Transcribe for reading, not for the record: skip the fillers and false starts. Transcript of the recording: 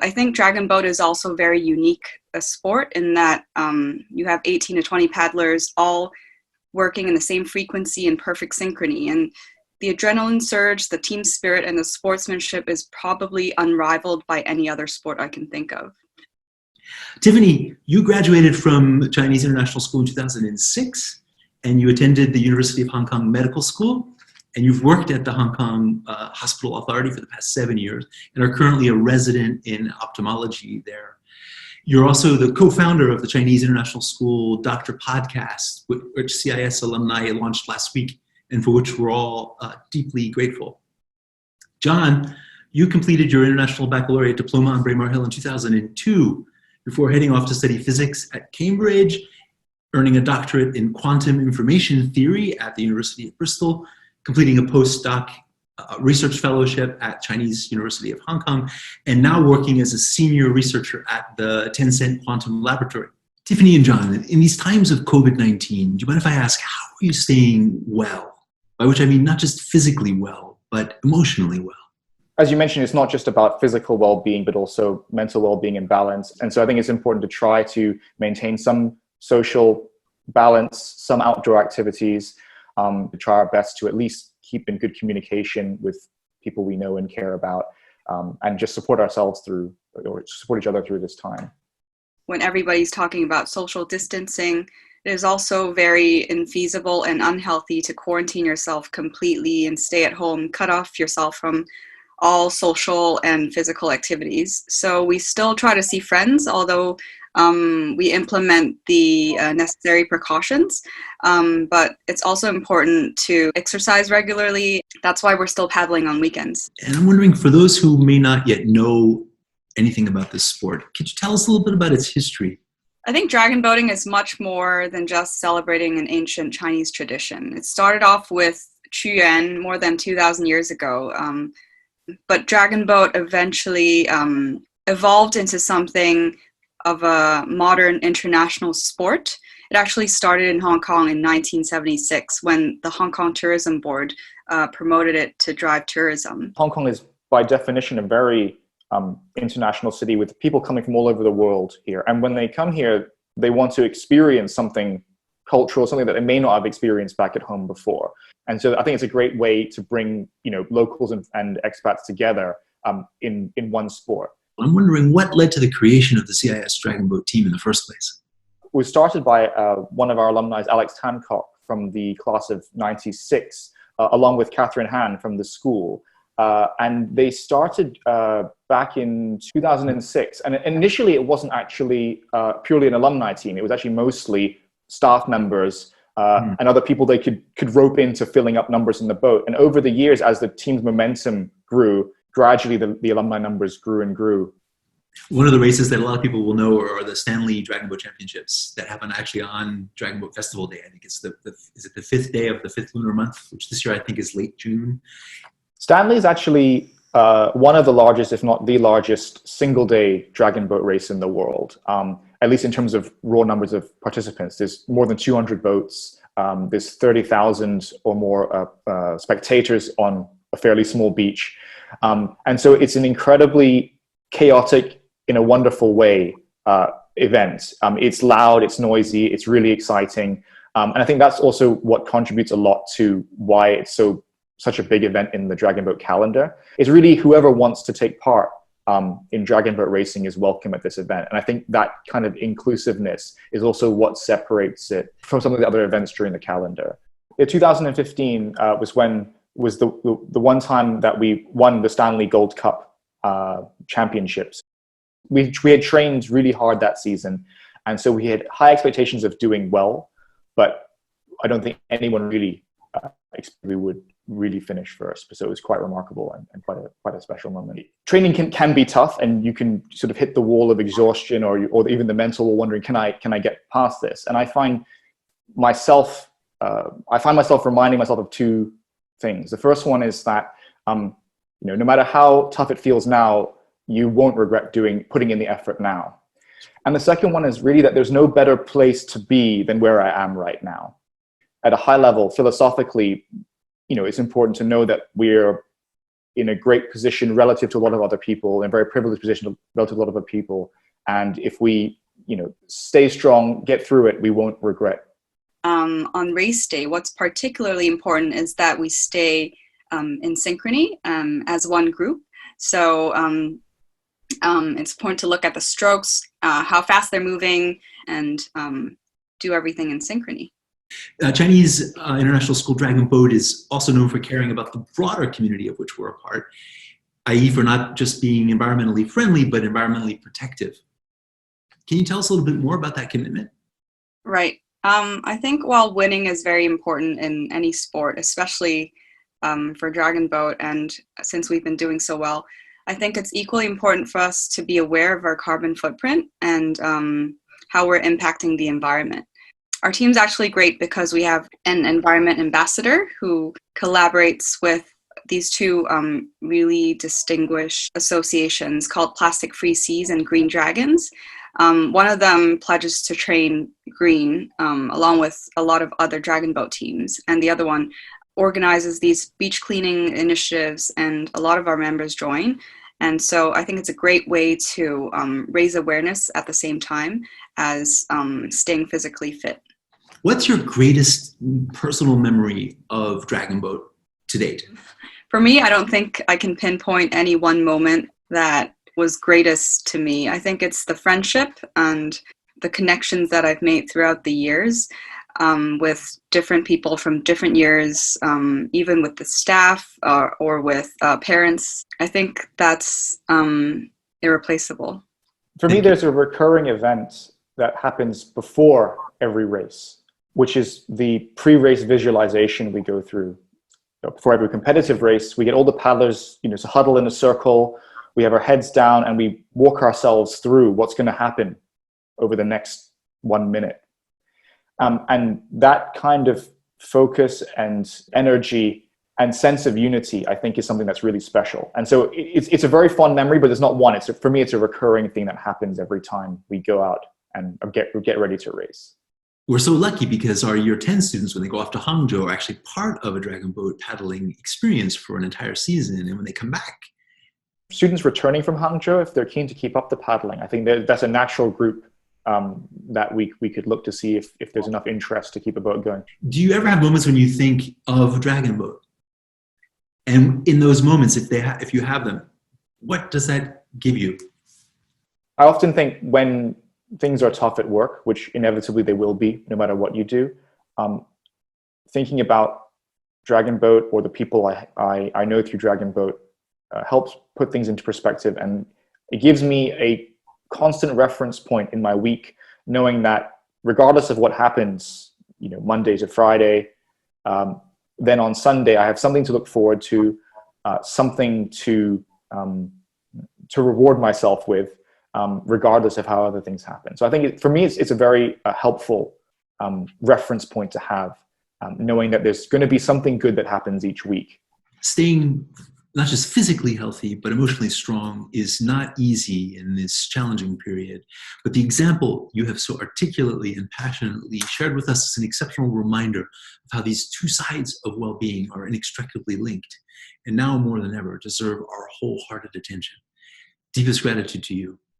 I think Dragon Boat is also very unique a sport in that you have 18 to 20 paddlers all working in the same frequency and perfect synchrony. And the adrenaline surge, the team spirit, and the sportsmanship is probably unrivaled by any other sport I can think of. Tiffany, you graduated from Chinese International School in 2006, and you attended the University of Hong Kong Medical School, and you've worked at the Hong Kong Hospital Authority for the past 7 years, and are currently a resident in ophthalmology there. You're also the co-founder of the Chinese International School Doctor Podcast, which CIS Alumni launched last week, and for which we're all deeply grateful. Jon, you completed your International Baccalaureate Diploma on Braemar Hill in 2002 before heading off to study physics at Cambridge, earning a doctorate in quantum information theory at the University of Bristol, completing a postdoc research fellowship at Chinese University of Hong Kong, and now working as a senior researcher at the Tencent Quantum Laboratory. Tiffany and Jon, in these times of COVID-19, do you mind if I ask, how are you staying well? By which I mean not just physically well, but emotionally well. As you mentioned, it's not just about physical well-being, but also mental well-being and balance. And so I think it's important to try to maintain some social balance, some outdoor activities, to try our best to at least keep in good communication with people we know and care about, and just support ourselves through, or support each other through this time. When everybody's talking about social distancing, it is also very infeasible and unhealthy to quarantine yourself completely and stay at home, cut off yourself from all social and physical activities. So we still try to see friends, although we implement the necessary precautions, but it's also important to exercise regularly. That's why we're still paddling on weekends. And I'm wondering, for those who may not yet know anything about this sport, could you tell us a little bit about its history? I think dragon boating is much more than just celebrating an ancient Chinese tradition. It started off with Quyuan more than 2,000 years ago, but dragon boat eventually evolved into something of a modern international sport. It actually started in Hong Kong in 1976 when the Hong Kong Tourism Board promoted it to drive tourism. Hong Kong is, by definition, a very international city with people coming from all over the world here. And when they come here, they want to experience something cultural, something that they may not have experienced back at home before. And so I think it's a great way to bring, locals and expats together in one sport. I'm wondering what led to the creation of the CIS Dragon Boat team in the first place. It was started by one of our alumni, Alex Hancock, from the class of 96, along with Catherine Han from the school. And they started back in 2006. And initially, it wasn't actually purely an alumni team. It was actually mostly staff members and other people they could rope into filling up numbers in the boat. And over the years, as the team's momentum grew, gradually the alumni numbers grew and grew. One of the races that a lot of people will know are the Stanley Dragon Boat Championships that happen actually on Dragon Boat Festival Day. I think it's is it the 5th day of the 5th lunar month, which this year I think is late June. Stanley is actually one of the largest, if not the largest, single-day dragon boat race in the world, at least in terms of raw numbers of participants. There's more than 200 boats. There's 30,000 or more spectators on a fairly small beach. And so it's an incredibly chaotic, in a wonderful way, event. It's loud, it's noisy, it's really exciting. And I think that's also what contributes a lot to why it's such a big event in the dragon boat calendar. It's really whoever wants to take part in dragon boat racing is welcome at this event. And I think that kind of inclusiveness is also what separates it from some of the other events during the calendar. In 2015 was the one time that we won the Stanley Gold Cup championships. We had trained really hard that season, and so we had high expectations of doing well, but I don't think anyone really expected we would really finish first. So it was quite remarkable and quite a special moment. Training can be tough, and you can sort of hit the wall of exhaustion or even the mental wall, wondering, can I get past this? And I find myself reminding myself of two things. The first one is that no matter how tough it feels now, you won't regret putting in the effort now. And the second one is really that there's no better place to be than where I am right now. At a high level, philosophically, it's important to know that we're in a great position relative to a lot of other people, in a very privileged position relative to a lot of other people. And if we, stay strong, get through it, we won't regret. On race day, what's particularly important is that we stay in synchrony as one group. So it's important to look at the strokes, how fast they're moving, and do everything in synchrony. Chinese International School Dragon Boat is also known for caring about the broader community of which we're a part, i.e. for not just being environmentally friendly, but environmentally protective. Can you tell us a little bit more about that commitment? Right. I think while winning is very important in any sport, especially for Dragon Boat, and since we've been doing so well, I think it's equally important for us to be aware of our carbon footprint and how we're impacting the environment. Our team's actually great because we have an environment ambassador who collaborates with these two really distinguished associations called Plastic Free Seas and Green Dragons. One of them pledges to train green along with a lot of other Dragon Boat teams, and the other one organizes these beach cleaning initiatives, and a lot of our members join. And so I think it's a great way to raise awareness at the same time as staying physically fit. What's your greatest personal memory of Dragon Boat to date? For me, I don't think I can pinpoint any one moment that was greatest to me. I think it's the friendship and the connections that I've made throughout the years with different people from different years, even with the staff or with parents. I think that's irreplaceable. For me, there's a recurring event that happens before every race, which is the pre-race visualization we go through. Before every competitive race, we get all the paddlers, to huddle in a circle. We have our heads down and we walk ourselves through what's going to happen over the next 1 minute. And that kind of focus and energy and sense of unity, I think, is something that's really special. And so it's a very fond memory, but there's not one. For me, it's a recurring thing that happens every time we go out and get ready to race. We're so lucky because our year 10 students, when they go off to Hangzhou, are actually part of a Dragon Boat paddling experience for an entire season. And when they come back, students returning from Hangzhou, if they're keen to keep up the paddling, I think that's a natural group that we could look to see if there's enough interest to keep a boat going. Do you ever have moments when you think of Dragon Boat? And in those moments, if you have them, what does that give you? I often think when things are tough at work, which inevitably they will be, no matter what you do, thinking about Dragon Boat or the people I know through Dragon Boat helps put things into perspective, and it gives me a constant reference point in my week, knowing that regardless of what happens, Monday to Friday, then on Sunday I have something to look forward to, something to reward myself with, regardless of how other things happen. So I think for me, it's a very helpful reference point to have, knowing that there's going to be something good that happens each week. Staying not just physically healthy, but emotionally strong is not easy in this challenging period. But the example you have so articulately and passionately shared with us is an exceptional reminder of how these two sides of well-being are inextricably linked, and now more than ever deserve our wholehearted attention. Deepest gratitude to you.